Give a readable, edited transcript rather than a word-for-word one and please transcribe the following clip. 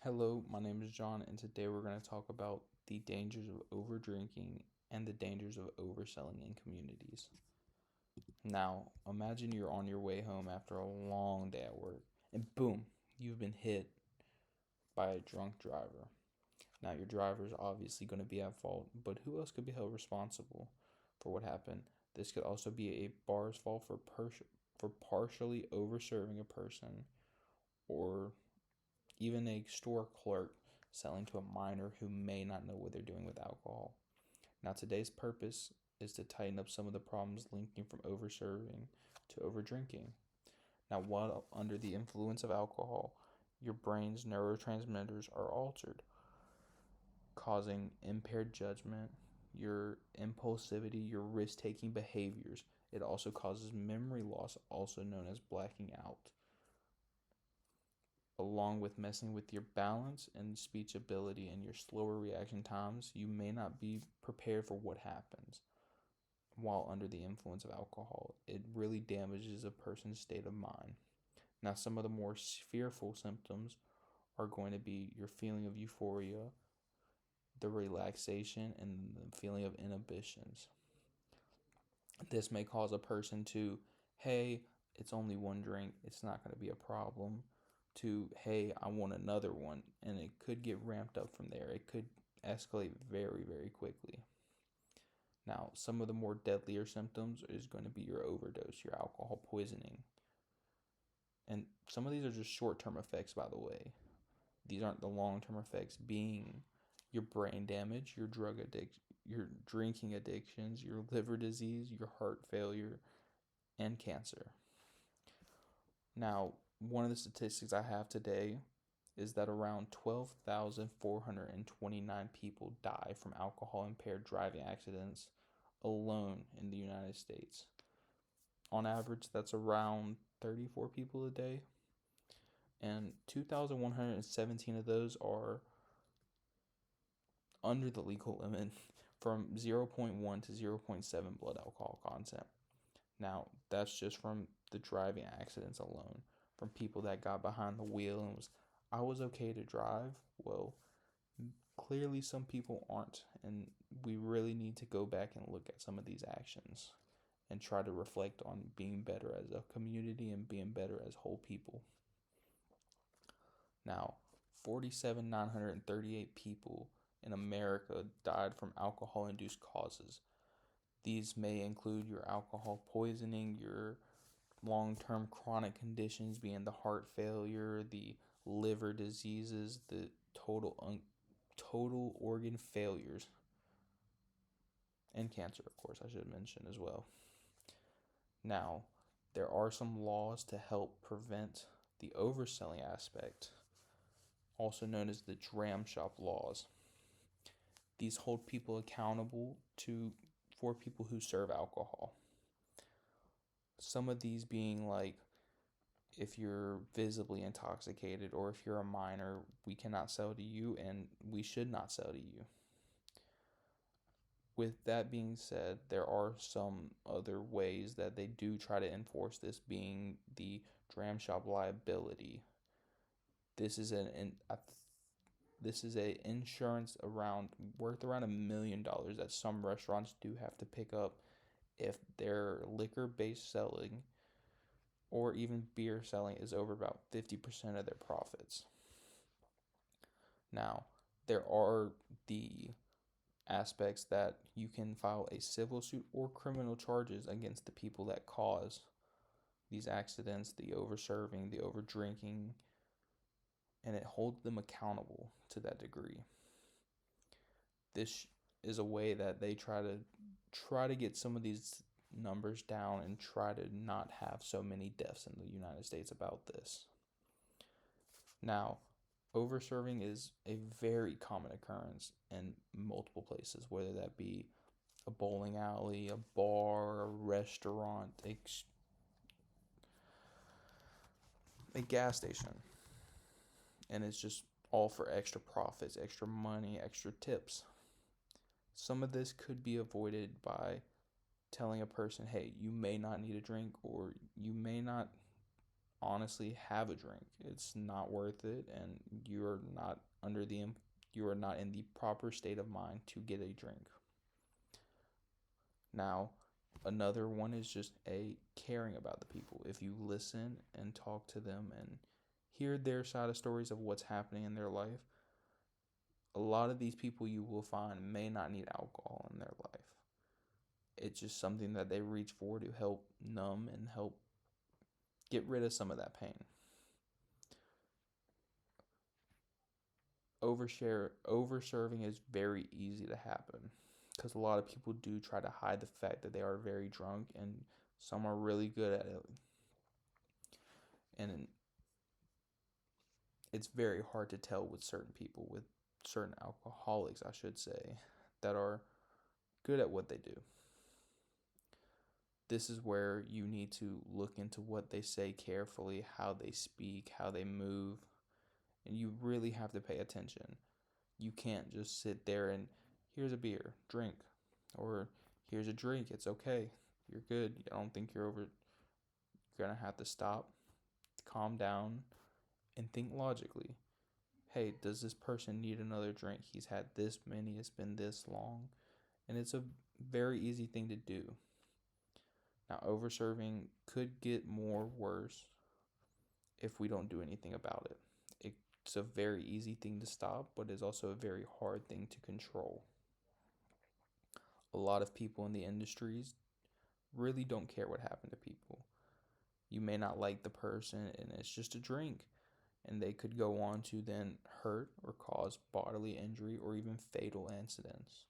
Hello, my name is John, and today we're going to talk about the dangers of over drinking and the dangers of overselling in communities. Now, imagine you're on your way home after a long day at work, and boom, you've been hit by a drunk driver. Now, your driver is obviously going to be at fault, but who else could be held responsible for what happened? This could also be a bar's fault for partially over serving a person, or even a store clerk selling to a minor who may not know what they're doing with alcohol. Now, today's purpose is to tighten up some of the problems linking from overserving to overdrinking. Now, while under the influence of alcohol, your brain's neurotransmitters are altered, causing impaired judgment, your impulsivity, your risk taking behaviors. It also causes memory loss, also known as blacking out, along with messing with your balance and speech ability and your slower reaction times. You may not be prepared for what happens while under the influence of alcohol. It really damages a person's state of mind. Now, some of the more fearful symptoms are going to be your feeling of euphoria, the relaxation, and the feeling of inhibitions. This may cause a person to, hey, it's only one drink, it's not going to be a problem, to, hey, I want another one. And it could get ramped up from there. It could escalate very, very quickly. Now, some of the more deadlier symptoms is going to be your overdose, your alcohol poisoning. And some of these are just short term effects, by the way. These aren't the long term effects, being your brain damage, your drug addiction, your drinking addictions, your liver disease, your heart failure, and cancer. Now, one of the statistics I have today is that around 12,429 people die from alcohol impaired driving accidents alone in the United States. On average, that's around 34 people a day, and 2,117 of those are under the legal limit from zero point 0.1 to zero point 0.7 blood alcohol content. Now, that's just from the driving accidents alone, from people that got behind the wheel and I was okay to drive. Well, clearly some people aren't, and we really need to go back and look at some of these actions and try to reflect on being better as a community and being better as whole people. Now, 47,938 people in America died from alcohol induced causes. These may include your alcohol poisoning, your long term chronic conditions being the heart failure, the liver diseases, the total organ failures, and cancer, of course, I should mention as well. Now, there are some laws to help prevent the overselling aspect, also known as the dram shop laws. These hold people accountable to for people who serve alcohol. Some of these being like, if you're visibly intoxicated or if you're a minor, we cannot sell to you and we should not sell to you. With that being said, there are some other ways that they do try to enforce this, being the dram shop liability. This is this is a insurance around worth around $1 million that some restaurants do have to pick up if their liquor based selling or even beer selling is over about 50% of their profits. Now, there are the aspects that you can file a civil suit or criminal charges against the people that cause these accidents, the overserving, the overdrinking, and it holds them accountable to that degree. This is a way that they try to get some of these numbers down and try to not have so many deaths in the United States about this. Now, overserving is a very common occurrence in multiple places, whether that be a bowling alley, a bar, a restaurant, a gas station. And it's just all for extra profits, extra money, extra tips. Some of this could be avoided by telling a person, hey, you may not need a drink or you may not honestly have a drink. It's not worth it, and you are not in the proper state of mind to get a drink. Now, another one is just a caring about the people. If you listen and talk to them and hear their side of stories of what's happening in their life, a lot of these people you will find may not need alcohol in their life. It's just something that they reach for to help numb and help get rid of some of that pain. Over serving is very easy to happen because a lot of people do try to hide the fact that they are very drunk, and some are really good at it. And it's very hard to tell with certain people, with certain alcoholics, I should say, that are good at what they do. This is where you need to look into what they say carefully, how they speak, how they move, and you really have to pay attention. You can't just sit there and here's a beer, drink, or here's a drink, it's okay, you're good. I don't think you're over. You're gonna have to stop, calm down, and think logically. Hey, does this person need another drink? He's had this many, it's been this long, and it's a very easy thing to do. Now, overserving could get more worse if we don't do anything about it. It's a very easy thing to stop, but it's also a very hard thing to control. A lot of people in the industries really don't care what happened to people. You may not like the person, and it's just a drink, and they could go on to then hurt or cause bodily injury or even fatal incidents.